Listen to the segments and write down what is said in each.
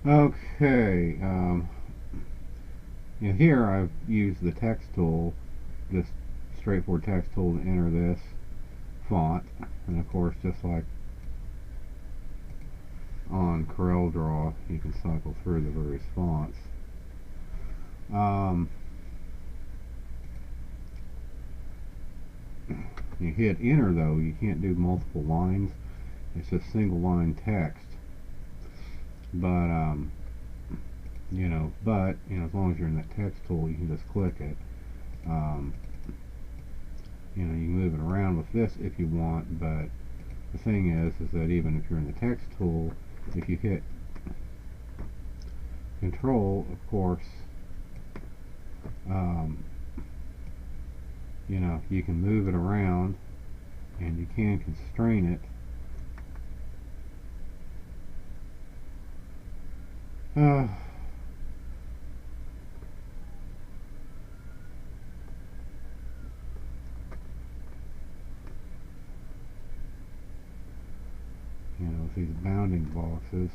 Okay, here I've used the text tool, just straightforward text tool to enter this font, and of course just like on CorelDRAW you can cycle through the various fonts. Um, you hit enter though, you can't do multiple lines, it's just single line text, but as long as you're in that text tool you can just click it. um, you can move it around with this if you want, but the thing is that even if you're in the text tool, if you hit control, of course, you can move it around and you can constrain it. With these bounding boxes.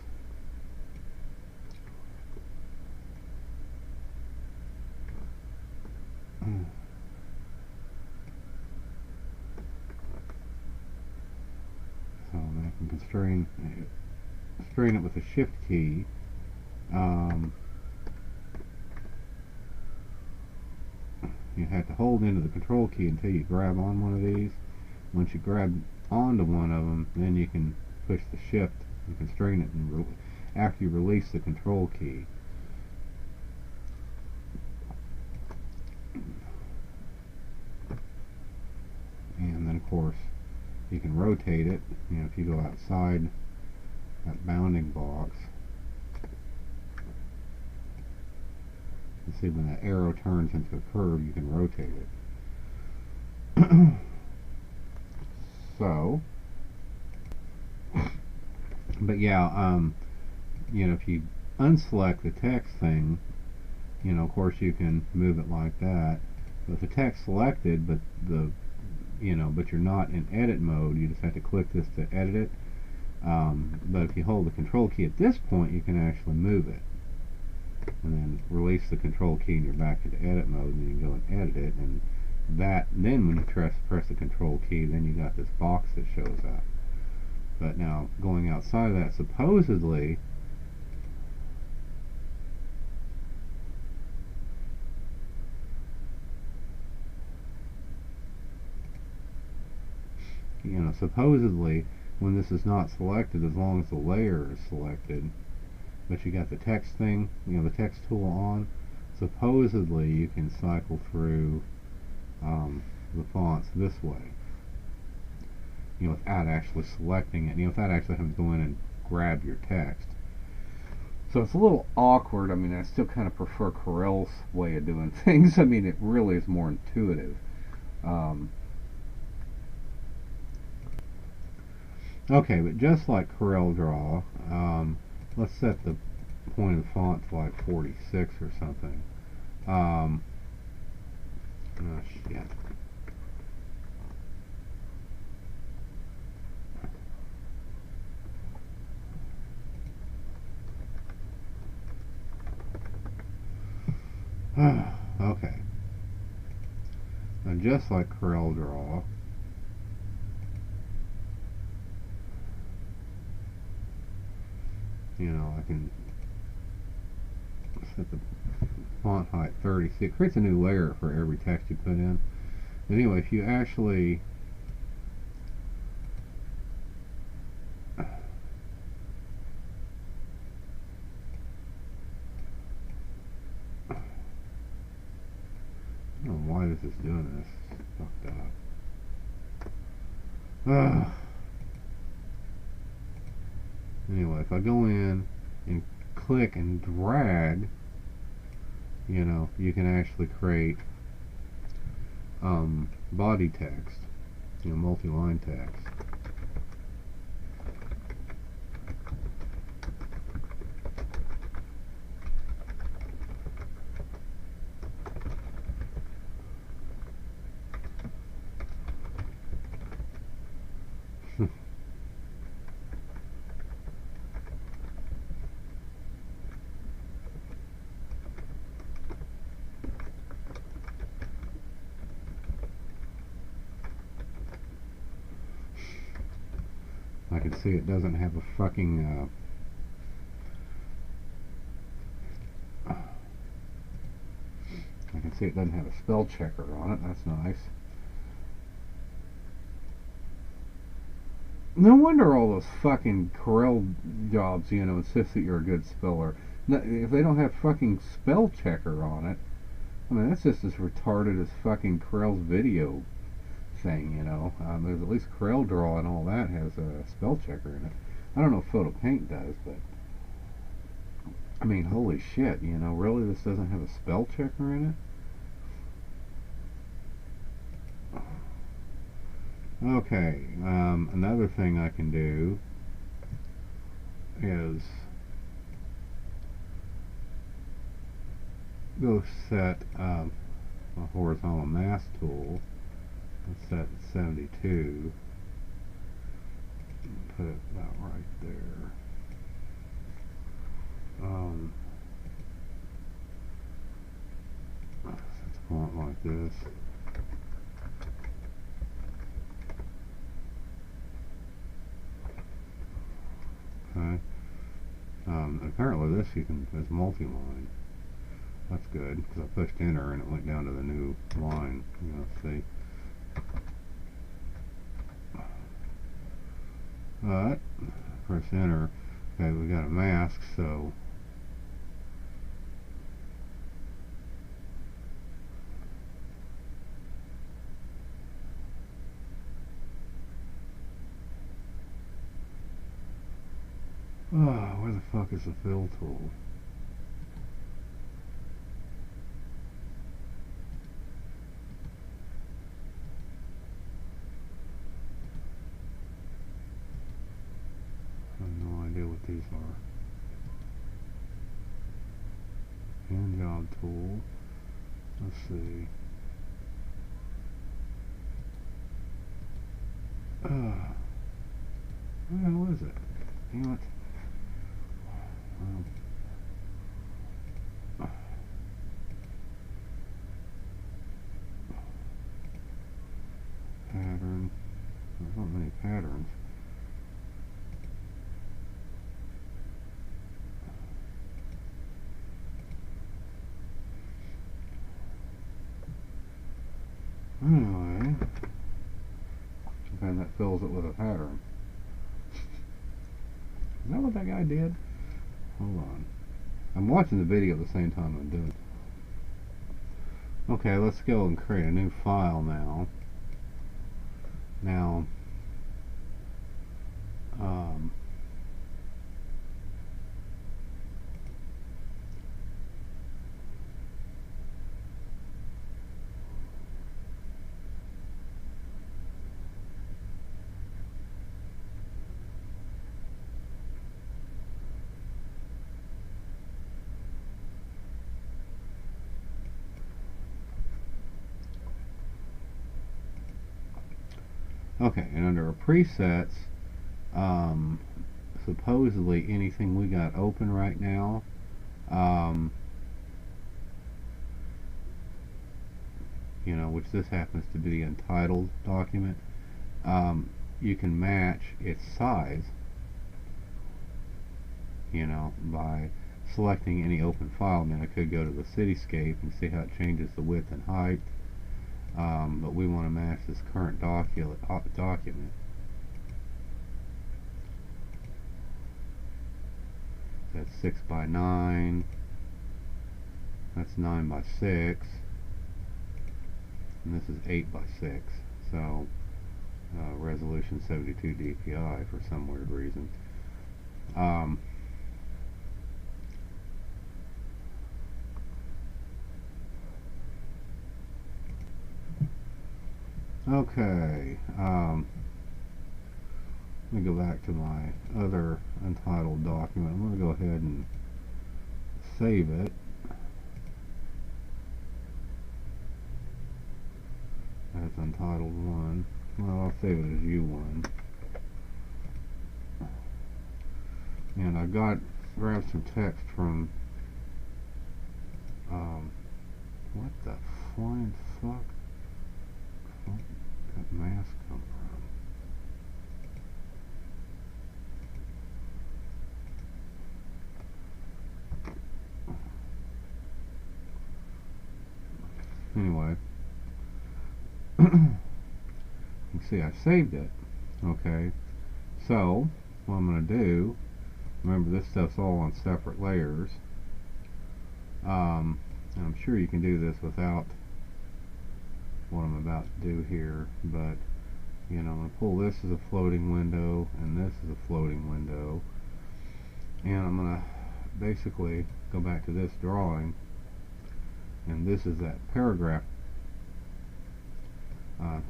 So I can constrain it with the shift key. You have to hold into the control key until you grab on one of these. Once you grab onto one of them, then you can push the shift and constrain it, and after you release the control key. And then of course you can rotate it. If you go outside that bounding box, you see when that arrow turns into a curve, you can rotate it. So, but yeah, if you unselect the text thing, of course you can move it like that. With the text selected, but but you're not in edit mode, you just have to click this to edit it. But if you hold the control key at this point, you can actually move it. And then release the control key and you're back into edit mode, and you can go and edit it. And then when you press the control key, then you got this box that shows up. But now, going outside of that, supposedly, supposedly, when this is not selected, as long as the layer is selected, but you got the text thing, the text tool on, supposedly you can cycle through the fonts this way, without actually selecting it, without actually having to go in and grab your text. So it's a little awkward. I still kind of prefer Corel's way of doing things. It really is more intuitive. Okay, but just like CorelDRAW, let's set the point of the font to like 46 or something. Oh shit. Okay. Now just like CorelDRAW, I can set the font height 30. See, it creates a new layer for every text you put in. But anyway, if you actually I don't know why this is doing this. It's fucked up. Anyway, if I go in and click and drag, you can actually create body text, multi-line text. can see it doesn't have a fucking I can see it doesn't have a spell checker on it. That's nice. No wonder all those fucking Corel jobs, you know, insist that you're a good speller. If they don't have fucking spell checker on it, I mean, that's just as retarded as fucking Corel's video thing, you know. There's at least Corel Draw and all that has a spell checker in it. I don't know if Photo Paint does, but I mean, holy shit, you know, really this doesn't have a spell checker in it? Okay, another thing I can do is go set a horizontal mask tool. Let's set it 72. Put it about right there. Set the font like this. Okay. Apparently this you can is multi-line. That's good because I pushed enter and it went down to the new line. You know, see. But press enter. Okay, we got a mask, so where the fuck is the fill tool? I have no idea what these are. Hand job tool. Let's see. What the hell is it? Damn it. Pattern. There's not many patterns. Anyway, and that fills it with a pattern. Is that what that guy did? Hold on. I'm watching the video at the same time I'm doing it. Okay, let's go and create a new file now. Now, okay, and under our presets, supposedly anything we got open right now, you know, which this happens to be an entitled document, you can match its size, you know, by selecting any open file. I mean, I could go to the cityscape and see how it changes the width and height, but we want to match this current document. That's 6 by 9. That's 9 by 6. And this is 8 by 6. So resolution 72 dpi for some weird reason. Okay. Let me go back to my other untitled document. I'm going to go ahead and save it. As untitled 1. Well, I'll save it as U1. And I grabbed some text from what the flying fuck? Where did that mask come from? anyway, you can see I saved it. Okay, so what I'm going to do, remember this stuff's all on separate layers. I'm sure you can do this without what I'm about to do here, but you know, I'm going to pull this as a floating window and this is a floating window, and I'm going to basically go back to this drawing, and this is that paragraph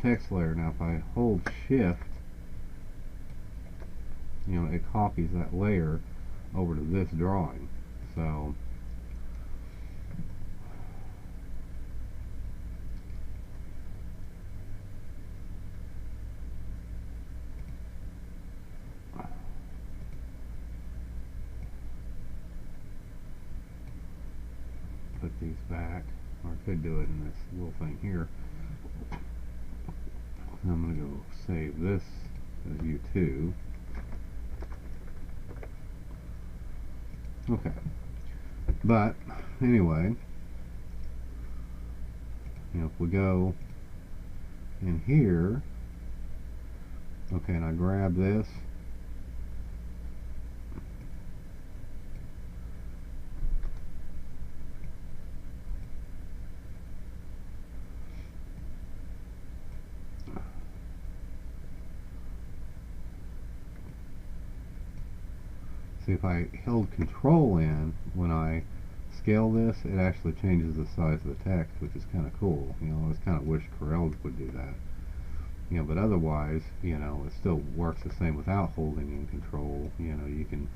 text layer. Now if I hold shift, you know, it copies that layer over to this drawing. So put these back, or I could do it in this little thing here. And I'm going to go save this as U2. Okay, but anyway, you know, if we go in here, okay, and I grab this, see, if I held control in when I scale this, it actually changes the size of the text, which is kind of cool. You know, I just kind of wish Corel would do that. You know, but otherwise, you know, it still works the same without holding in control. You know, you can,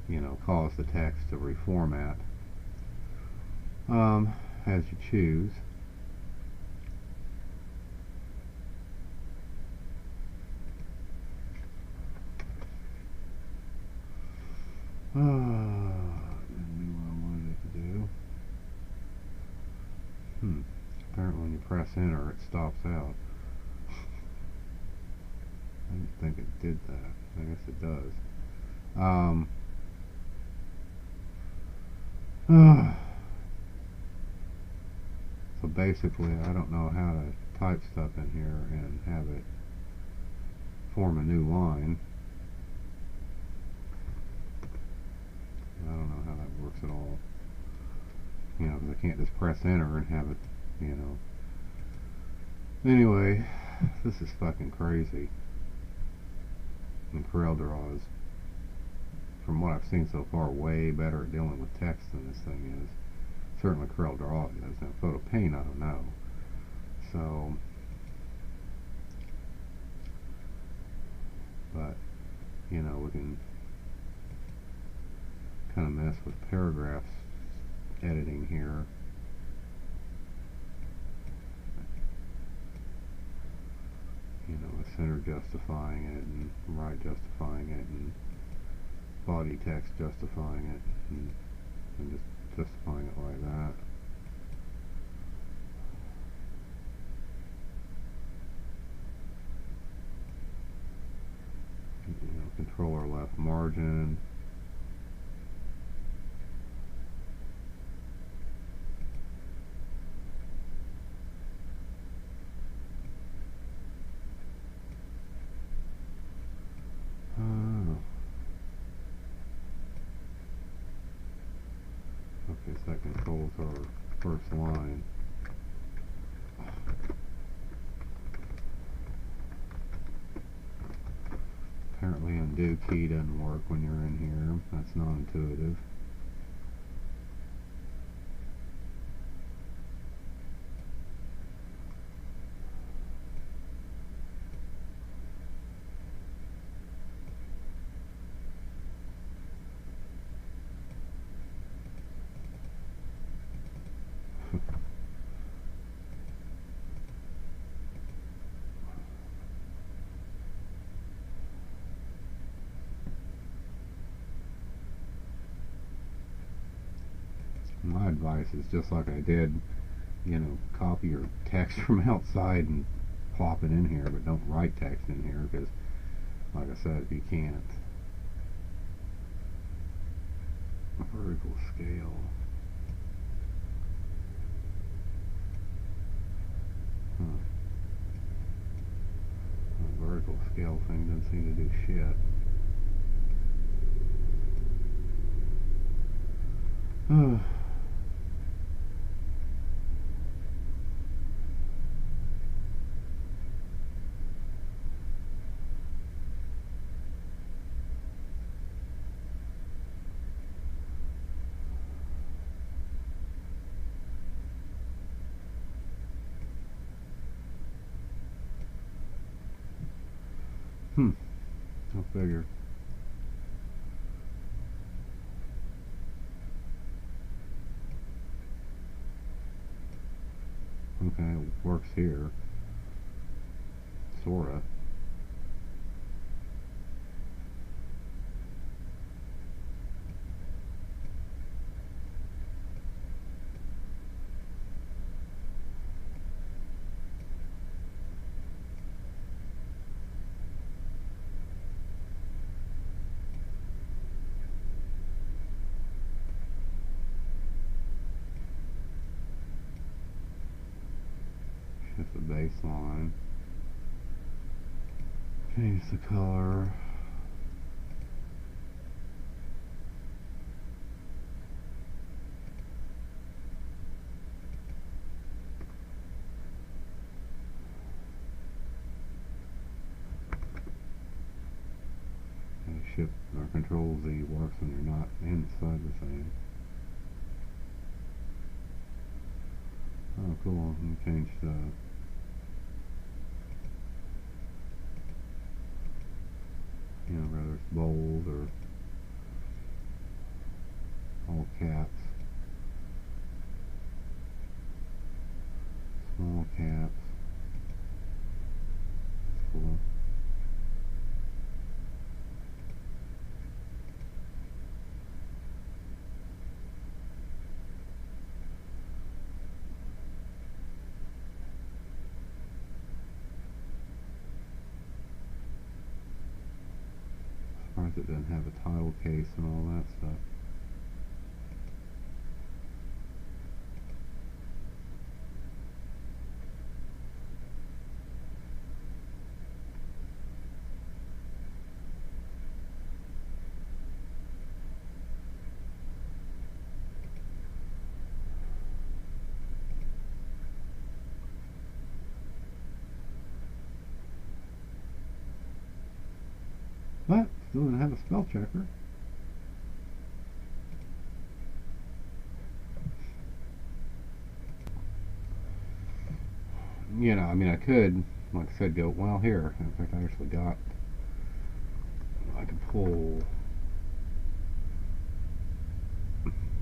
you know, cause the text to reformat as you choose. Didn't do what I wanted it to do. Apparently when you press enter, it stops out. I didn't think it did that. I guess it does. So basically, I don't know how to type stuff in here and have it form a new line. I don't know how that works at all. You know, because I can't just press enter and have it, you know. Anyway, this is fucking crazy. And Corel Draw is, from what I've seen so far, way better at dealing with text than this thing is. Certainly Corel Draw is. Now Photo Paint, I don't know. So, but, you know, we can kind of mess with paragraphs editing here. You know, center justifying it, and right justifying it, and body text justifying it, and just justifying it like that. You know, controller left margin. Okay, so that controls our first line. Apparently undo key doesn't work when you're in here. That's non-intuitive. My advice is just like I did, you know, copy your text from outside and plop it in here, but don't write text in here, because like I said, if you can't vertical scale, Huh. The vertical scale thing doesn't seem to do shit. Go figure. Okay, it works here. Sorta. Shift the baseline. Change the color. Shift or Control Z works when you're not inside the thing. Oh, cool. You can change the whether it's bold or all caps, small caps. That's cool. Surprised it doesn't have a title case and all that stuff. But still doesn't have a spell checker. I mean, I could, like I said, go, well, here. In fact, I actually got, I could pull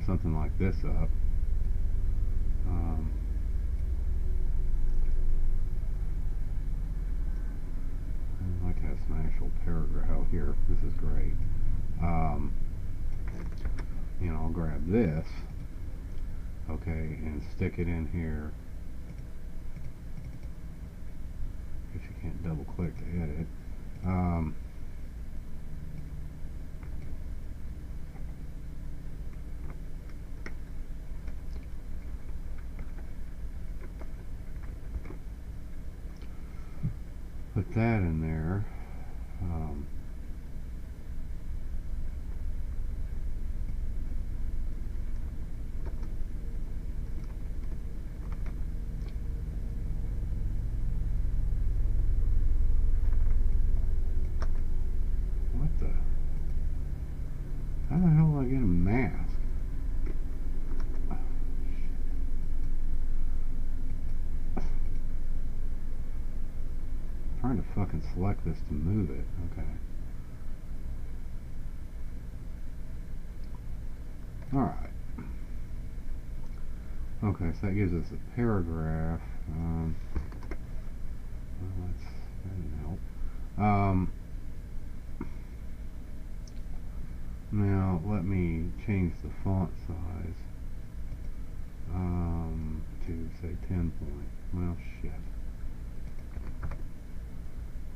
something like this up. I'd like to have some actual paragraph. Oh, here, this is great. I'll grab this, okay, and stick it in here. If you can't double click to edit. Put that in there. What the? How the hell do I get a mask? Oh, shit. I'm trying to fucking select this to move it. Okay. Alright. Okay, so that gives us a paragraph. Well, that didn't help. Now, let me change the font size to, say, 10 point. Well, shit.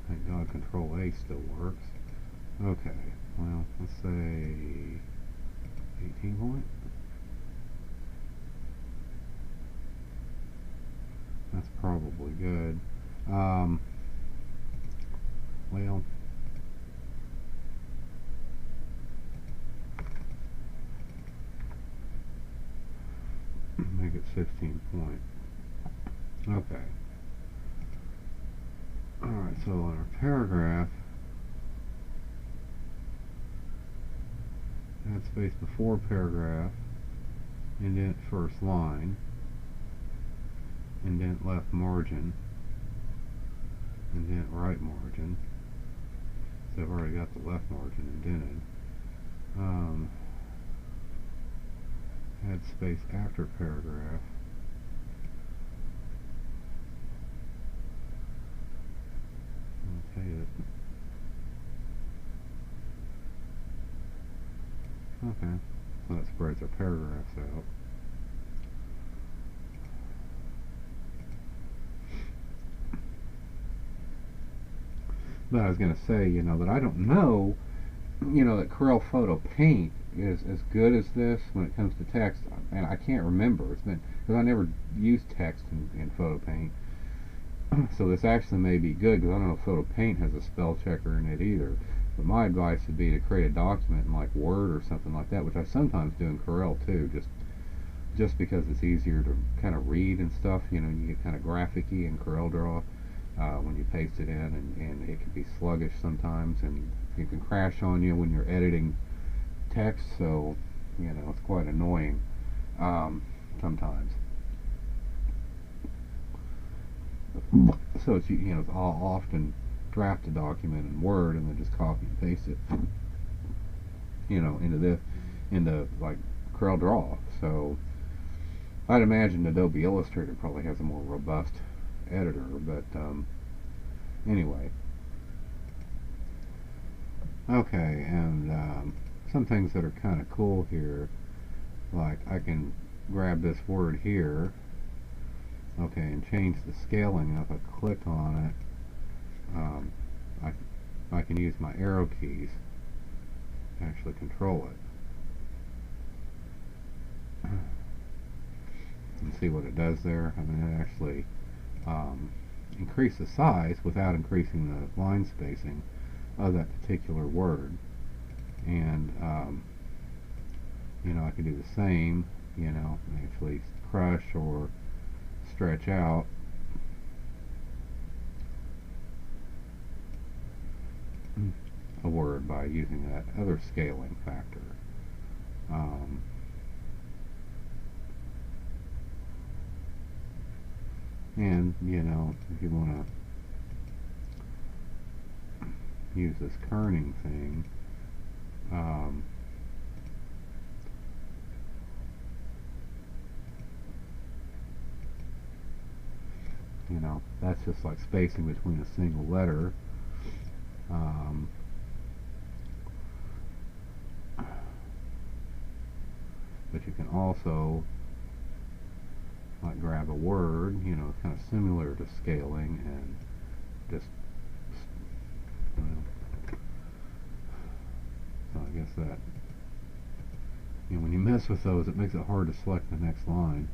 Thank God Control A still works. Okay, well, let's say 18 point. That's probably probably good. Well, make it 16 point. Okay. Alright, so in our paragraph, add space before paragraph, indent first line, indent left margin, indent right margin. So I've already got the left margin indented. Add space after paragraph. Okay. Okay. So that spreads our paragraphs out. But I was going to say, that I don't know, that Corel Photo Paint is as good as this when it comes to text, and I can't remember. It's been, because I never used text in Photo Paint. So this actually may be good, because I don't know if Photo Paint has a spell checker in it either. But my advice would be to create a document in like Word or something like that, which I sometimes do in Corel too, just because it's easier to kind of read and stuff. You get kind of graphic-y in CorelDRAW when you paste it in, and it can be sluggish sometimes, and it can crash on you when you're editing text, so it's quite annoying sometimes. So I'll often draft a document in Word and then just copy and paste it into like CorelDRAW. So I'd imagine Adobe Illustrator probably has a more robust editor, but anyway. Okay, and some things that are kind of cool here, like I can grab this word here, okay, and change the scaling. And if I click on it, I can use my arrow keys to actually control it. And see what it does there. I mean, it actually increase the size without increasing the line spacing of that particular word. And I can do the same, actually crush or stretch out a word by using that other scaling factor. And if you want to use this kerning thing, that's just like spacing between a single letter. But you can also like grab a word, kind of similar to scaling, and just, so I guess that, when you mess with those, it makes it hard to select the next line.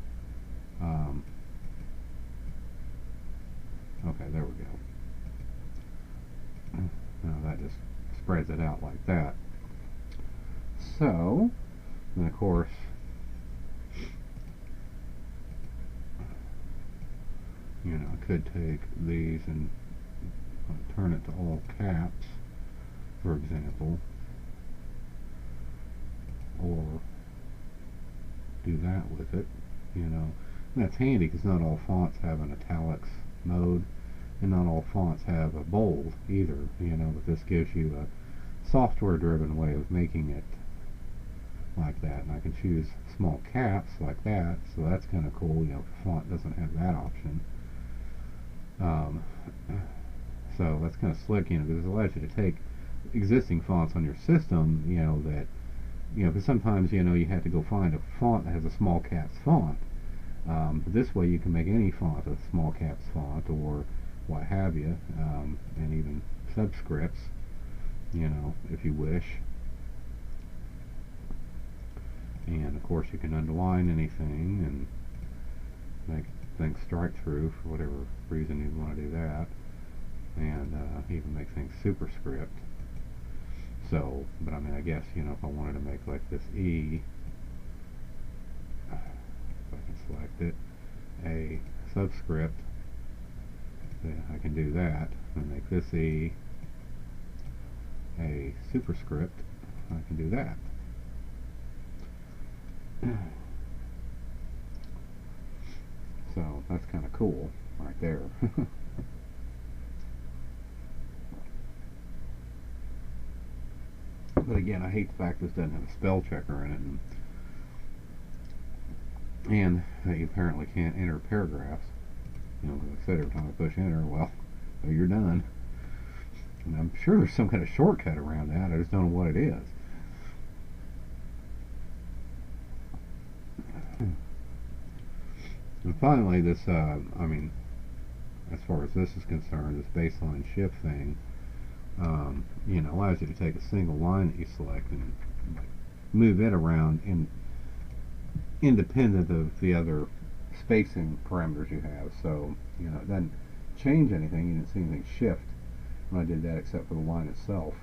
Okay, there we go. Now that just spreads it out like that. So, then of course, I could take these and turn it to all caps, for example, or do that with it, And that's handy because not all fonts have an italics mode, and not all fonts have a bold either, but this gives you a software-driven way of making it like that. And I can choose small caps like that, so that's kind of cool. The font doesn't have that option. So that's kind of slick, because it allows you to take existing fonts on your system, because sometimes, you have to go find a font that has a small caps font. But this way you can make any font a small caps font, or what have you, and even subscripts, if you wish. And of course you can underline anything and make things strike through for whatever reason you want to do that, and even make things superscript. So, but I mean, I guess, you know, if I wanted to make like this E, if I can select it, a subscript, then I can do that, and make this E a superscript. I can do that. So that's kind of cool right there. But again, I hate the fact this doesn't have a spell checker in it, and that you apparently can't enter paragraphs. You know, like I said, every time I push enter, well, you're done. And I'm sure there's some kind of shortcut around that. I just don't know what it is. And finally, this, I mean, as far as this is concerned, this baseline shift thing, you know, allows you to take a single line that you select and move it around independent of the other spacing parameters you have. So, you know, it doesn't change anything. You didn't see anything shift when I did that except for the line itself.